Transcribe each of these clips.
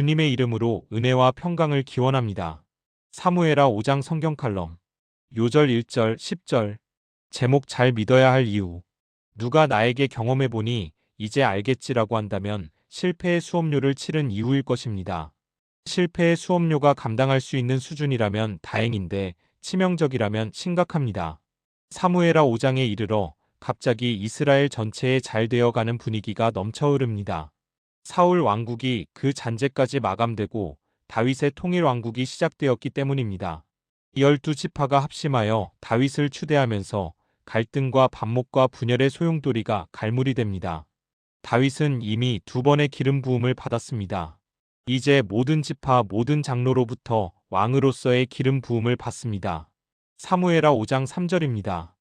주님의 이름으로 은혜와 평강을 기원합니다. 사무엘하 5장 성경 칼럼. 요절 1절 10절. 제목 잘 믿어야 할 이유. 누가 나에게 경험해보니 이제 알겠지라고 한다면 실패의 수업료를 치른 이유일 것입니다. 실패의 수업료가 감당할 수 있는 수준이라면 다행인데 치명적이라면 심각합니다. 사무엘하 5장에 이르러 갑자기 이스라엘 전체에 잘 되어가는 분위기가 넘쳐 흐릅니다. 사울 왕국이 그 잔재까지 마감되고 다윗의 통일 왕국이 시작되었기 때문입니다. 12지파가 합심하여 다윗을 추대하면서 갈등과 반목과 분열의 소용돌이가 갈무리 됩니다. 다윗은 이미 2번의 기름 부음을 받았습니다. 이제 모든 지파 모든 장로로부터 왕으로서의 기름 부음을 받습니다. 사무엘하 5장 3절입니다.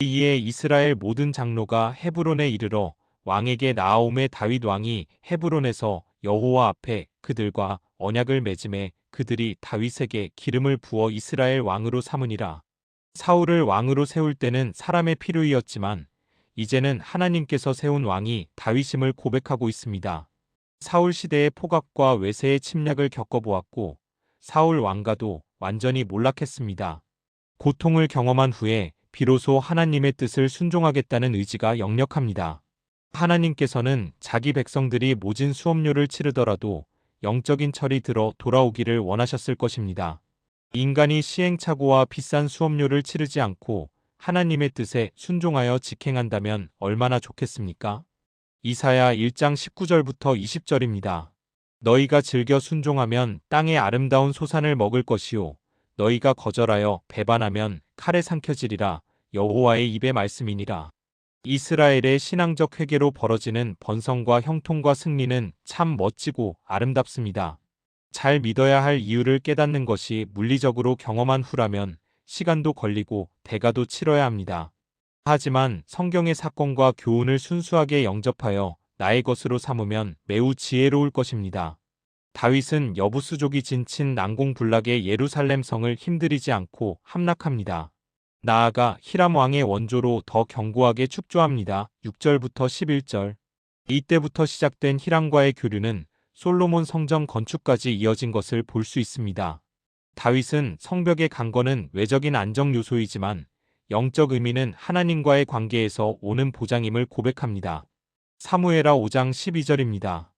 이에 이스라엘 모든 장로가 헤브론에 이르러 왕에게 나아오매 다윗 왕이 헤브론에서 여호와 앞에 그들과 언약을 맺음에 그들이 다윗에게 기름을 부어 이스라엘 왕으로 삼으니라. 사울을 왕으로 세울 때는 사람의 필요이었지만 이제는 하나님께서 세운 왕이 다윗임을 고백하고 있습니다. 사울 시대의 포갑과 외세의 침략을 겪어보았고 사울 왕가도 완전히 몰락했습니다. 고통을 경험한 후에 비로소 하나님의 뜻을 순종하겠다는 의지가 역력합니다. 하나님께서는 자기 백성들이 모진 수업료를 치르더라도 영적인 철이 들어 돌아오기를 원하셨을 것입니다. 인간이 시행착오와 비싼 수업료를 치르지 않고 하나님의 뜻에 순종하여 직행한다면 얼마나 좋겠습니까? 이사야 1장 19절부터 20절입니다. 너희가 즐겨 순종하면 땅의 아름다운 소산을 먹을 것이요 너희가 거절하여 배반하면 칼에 삼켜지리라. 여호와의 입의 말씀이니라. 이스라엘의 신앙적 회개로 벌어지는 번성과 형통과 승리는 참 멋지고 아름답습니다. 잘 믿어야 할 이유를 깨닫는 것이 물리적으로 경험한 후라면 시간도 걸리고 대가도 치러야 합니다. 하지만 성경의 사건과 교훈을 순수하게 영접하여 나의 것으로 삼으면 매우 지혜로울 것입니다. 다윗은 여부수족이 진친 난공불락의 예루살렘 성을 힘들이지 않고 함락합니다. 나아가 히람 왕의 원조로 더 견고하게 축조합니다. 6절부터 11절. 이때부터 시작된 히람과의 교류는 솔로몬 성전 건축까지 이어진 것을 볼 수 있습니다. 다윗은 성벽의 강건은 외적인 안정 요소이지만 영적 의미는 하나님과의 관계에서 오는 보장임을 고백합니다. 사무엘하 5장 12절입니다.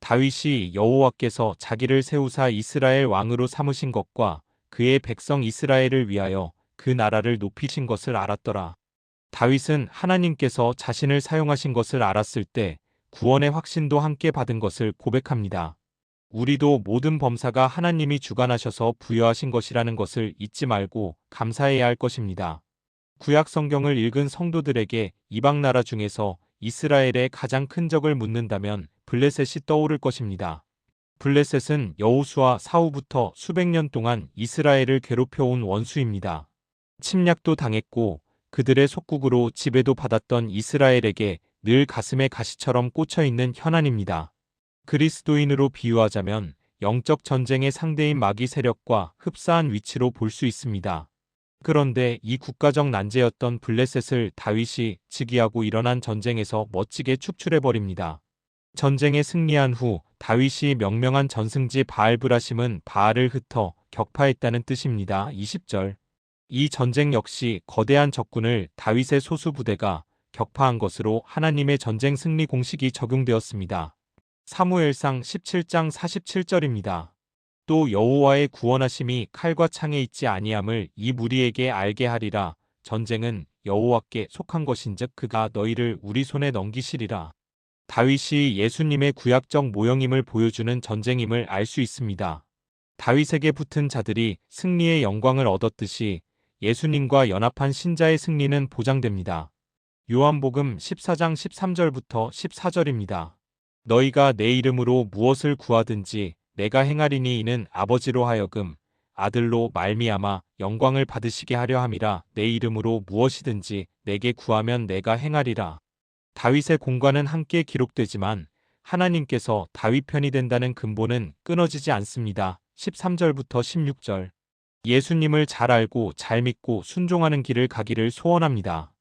다윗이 여호와께서 자기를 세우사 이스라엘 왕으로 삼으신 것과 그의 백성 이스라엘을 위하여 그 나라를 높이신 것을 알았더라. 다윗은 하나님께서 자신을 사용하신 것을 알았을 때 구원의 확신도 함께 받은 것을 고백합니다. 우리도 모든 범사가 하나님이 주관하셔서 부여하신 것이라는 것을 잊지 말고 감사해야 할 것입니다. 구약 성경을 읽은 성도들에게 이방 나라 중에서 이스라엘의 가장 큰 적을 묻는다면 블레셋이 떠오를 것입니다. 블레셋은 여호수아 사후부터 수백 년 동안 이스라엘을 괴롭혀온 원수입니다. 침략도 당했고 그들의 속국으로 지배도 받았던 이스라엘에게 늘 가슴에 가시처럼 꽂혀있는 현안입니다. 그리스도인으로 비유하자면 영적 전쟁의 상대인 마귀 세력과 흡사한 위치로 볼 수 있습니다. 그런데 이 국가적 난제였던 블레셋을 다윗이 즉위하고 일어난 전쟁에서 멋지게 축출해버립니다. 전쟁에 승리한 후 다윗이 명명한 전승지 바알브라심은 바알을 흩어 격파했다는 뜻입니다. 20절. 이 전쟁 역시 거대한 적군을 다윗의 소수 부대가 격파한 것으로 하나님의 전쟁 승리 공식이 적용되었습니다. 사무엘상 17장 47절입니다. 또 여호와의 구원하심이 칼과 창에 있지 아니함을 이 무리에게 알게 하리라. 전쟁은 여호와께 속한 것인즉 그가 너희를 우리 손에 넘기시리라. 다윗이 예수님의 구약적 모형임을 보여주는 전쟁임을 알 수 있습니다. 다윗에게 붙은 자들이 승리의 영광을 얻었듯이 예수님과 연합한 신자의 승리는 보장됩니다. 요한복음 14장 13절부터 14절입니다. 너희가 내 이름으로 무엇을 구하든지 내가 행하리니 이는 아버지로 하여금 아들로 말미암아 영광을 받으시게 하려 함이라. 내 이름으로 무엇이든지 내게 구하면 내가 행하리라. 다윗의 공과는 함께 기록되지만 하나님께서 다윗 편이 된다는 근본은 끊어지지 않습니다. 13절부터 16절. 예수님을 잘 알고 잘 믿고 순종하는 길을 가기를 소원합니다.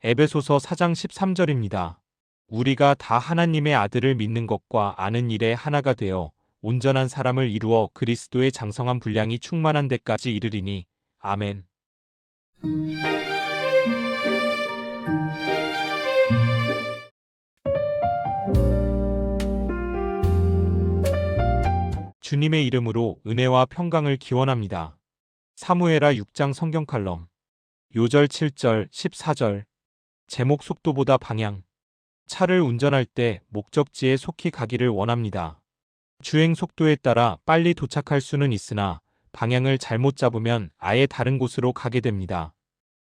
에베소서 4장 13절입니다. 우리가 다 하나님의 아들을 믿는 것과 아는 일에 하나가 되어 온전한 사람을 이루어 그리스도의 장성한 분량이 충만한 데까지 이르리니. 아멘. 주님의 이름으로 은혜와 평강을 기원합니다. 사무엘하 6장 성경 칼럼. 요절 7절, 14절. 제목 속도보다 방향. 차를 운전할 때 목적지에 속히 가기를 원합니다. 주행 속도에 따라 빨리 도착할 수는 있으나 방향을 잘못 잡으면 아예 다른 곳으로 가게 됩니다.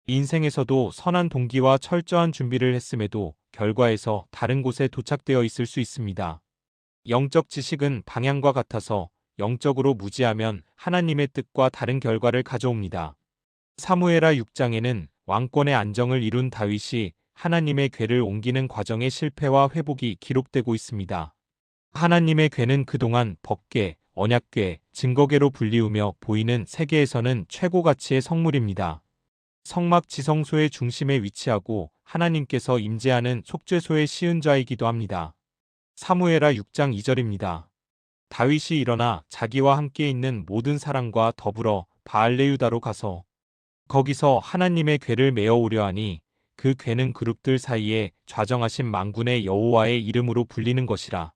인생에서도 선한 동기와 철저한 준비를 했음에도 결과에서 다른 곳에 도착되어 있을 수 있습니다. 영적 지식은 방향과 같아서 영적으로 무지하면 하나님의 뜻과 다른 결과를 가져옵니다. 사무엘하 6장에는 왕권의 안정을 이룬 다윗이 하나님의 궤를 옮기는 과정의 실패와 회복이 기록되고 있습니다. 하나님의 궤는 그동안 법궤, 언약궤, 증거궤로 불리우며 보이는 세계에서는 최고 가치의 성물입니다. 성막 지성소의 중심에 위치하고 하나님께서 임재하는 속죄소의 시은좌이기도 합니다. 사무엘하 6장 2절입니다. 다윗이 일어나 자기와 함께 있는 모든 사람과 더불어 바알레유다로 가서 거기서 하나님의 궤를 메어 오려 하니 그 궤는 그룹들 사이에 좌정하신 만군의 여호와의 이름으로 불리는 것이라.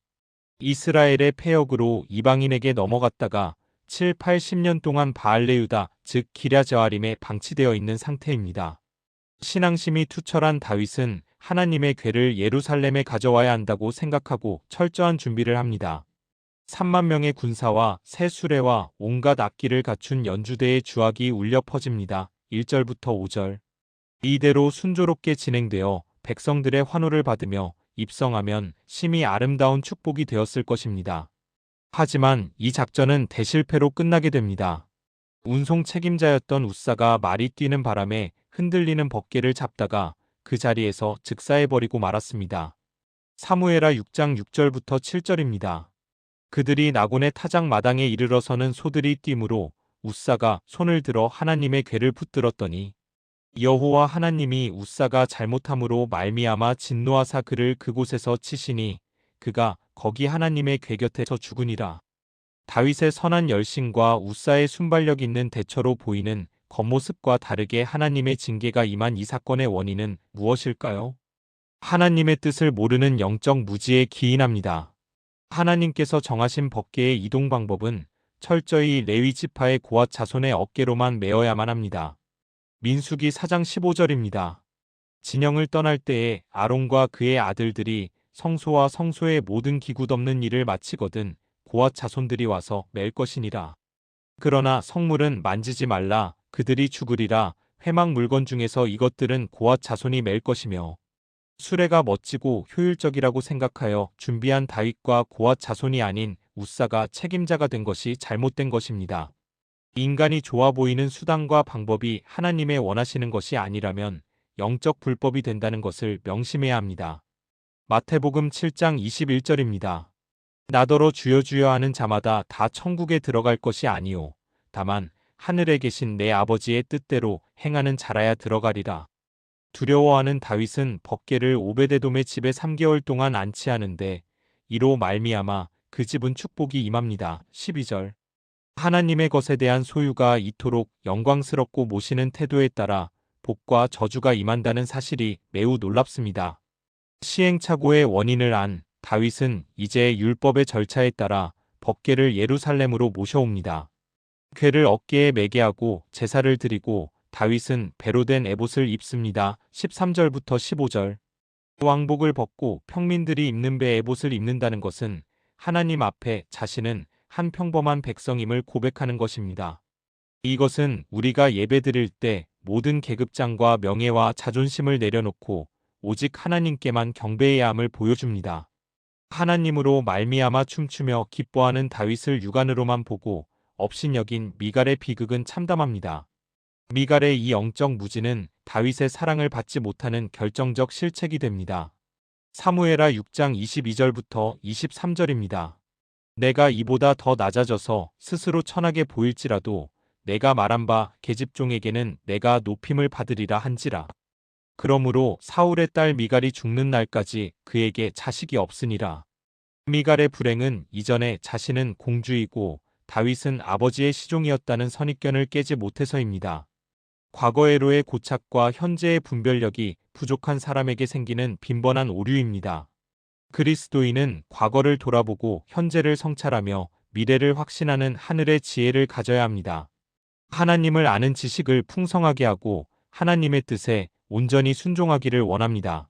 이스라엘의 패역으로 이방인에게 넘어갔다가 7, 80년 동안 바알레유다 즉 기랴저아림에 방치되어 있는 상태입니다. 신앙심이 투철한 다윗은 하나님의 궤를 예루살렘에 가져와야 한다고 생각하고 철저한 준비를 합니다. 3만 명의 군사와 새 수레와 온갖 악기를 갖춘 연주대의 주악이 울려 퍼집니다. 1절부터 5절. 이대로 순조롭게 진행되어 백성들의 환호를 받으며 입성하면 심히 아름다운 축복이 되었을 것입니다. 하지만 이 작전은 대실패로 끝나게 됩니다. 운송 책임자였던 우사가 말이 뛰는 바람에 흔들리는 법궤를 잡다가 그 자리에서 즉사해버리고 말았습니다. 사무엘하 6장 6절부터 7절입니다. 그들이 나곤의 타작 마당에 이르러서는 소들이 뛰므로 우사가 손을 들어 하나님의 궤를 붙들었더니 여호와 하나님이 우사가 잘못함으로 말미암아 진노하사 그를 그곳에서 치시니 그가 거기 하나님의 궤 곁에서 죽으니라. 다윗의 선한 열심과 우사의 순발력 있는 대처로 보이는 겉모습과 다르게 하나님의 징계가 임한 이 사건의 원인은 무엇일까요? 하나님의 뜻을 모르는 영적 무지에 기인합니다. 하나님께서 정하신 법궤의 이동 방법은 철저히 레위 지파의 고앗 자손의 어깨로만 메어야만 합니다. 민수기 4장 15절입니다. 진영을 떠날 때에 아론과 그의 아들들이 성소와 성소의 모든 기구 덮는 일을 마치거든 고앗 자손들이 와서 맬 것이니라. 그러나 성물은 만지지 말라 그들이 죽으리라. 회막 물건 중에서 이것들은 고앗 자손이 맬 것이며 수레가 멋지고 효율적이라고 생각하여 준비한 다윗과 고앗 자손이 아닌 우사가 책임자가 된 것이 잘못된 것입니다. 인간이 좋아 보이는 수단과 방법이 하나님의 원하시는 것이 아니라면 영적 불법이 된다는 것을 명심해야 합니다. 마태복음 7장 21절입니다. 나더러 주여 주여 하는 자마다 다 천국에 들어갈 것이 아니요 다만 하늘에 계신 내 아버지의 뜻대로 행하는 자라야 들어가리라. 두려워하는 다윗은 법궤를 오베데돔의 집에 3개월 동안 안치하는데 이로 말미암아 그 집은 축복이 임합니다. 12절. 하나님의 것에 대한 소유가 이토록 영광스럽고 모시는 태도에 따라 복과 저주가 임한다는 사실이 매우 놀랍습니다. 시행착오의 원인을 안 다윗은 이제 율법의 절차에 따라 법궤를 예루살렘으로 모셔옵니다. 궤를 어깨에 매게 하고 제사를 드리고 다윗은 배로 된 에봇을 입습니다. 13절부터 15절. 왕복을 벗고 평민들이 입는 배 에봇을 입는다는 것은 하나님 앞에 자신은 한 평범한 백성임을 고백하는 것입니다. 이것은 우리가 예배드릴 때 모든 계급장과 명예와 자존심을 내려놓고 오직 하나님께만 경배해야 함을 보여줍니다. 하나님으로 말미암아 춤추며 기뻐하는 다윗을 육안으로만 보고 업신여긴 미갈의 비극은 참담합니다. 미갈의 이 영적 무지는 다윗의 사랑을 받지 못하는 결정적 실책이 됩니다. 사무엘하 6장 22절부터 23절입니다. 내가 이보다 더 낮아져서 스스로 천하게 보일지라도 내가 말한 바 계집종에게는 내가 높임을 받으리라 한지라. 그러므로 사울의 딸 미갈이 죽는 날까지 그에게 자식이 없으니라. 미갈의 불행은 이전에 자신은 공주이고 다윗은 아버지의 시종이었다는 선입견을 깨지 못해서입니다. 과거의 고착과 현재의 분별력이 부족한 사람에게 생기는 빈번한 오류입니다. 그리스도인은 과거를 돌아보고 현재를 성찰하며 미래를 확신하는 하늘의 지혜를 가져야 합니다. 하나님을 아는 지식을 풍성하게 하고 하나님의 뜻에 온전히 순종하기를 원합니다.